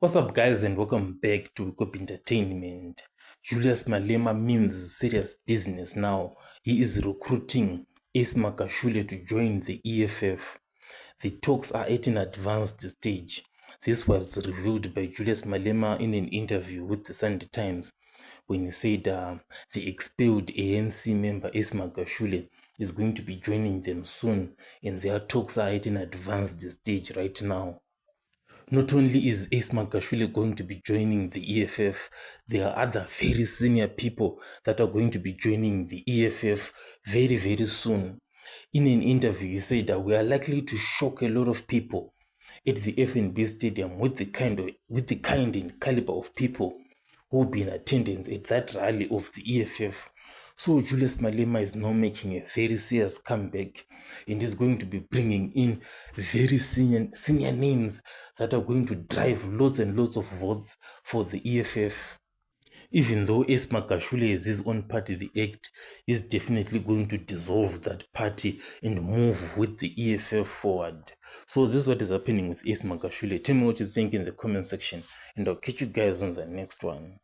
What's up, guys, and welcome back to Cop Entertainment. Julius Malema means serious business now. He is recruiting Magashule to join the EFF. The talks are at an advanced stage. This was revealed by Julius Malema in an interview with the Sunday Times when he said the expelled ANC member Magashule is going to be joining them soon, and their talks are at an advanced stage right now. Not only is Magashule going to be joining the EFF, there are other very senior people that are going to be joining the EFF very, very soon. In an interview, he said that we are likely to shock a lot of people at the FNB Stadium with the kind and caliber of people who will be in attendance at that rally of the EFF. So Julius Malema is now making a very serious comeback and is going to be bringing in very senior names that are going to drive lots and lots of votes for the EFF. Even though Magashule has his own party, the ACT is definitely going to dissolve that party and move with the EFF forward. So this is what is happening with Magashule. Tell me what you think in the comment section, and I'll catch you guys on the next one.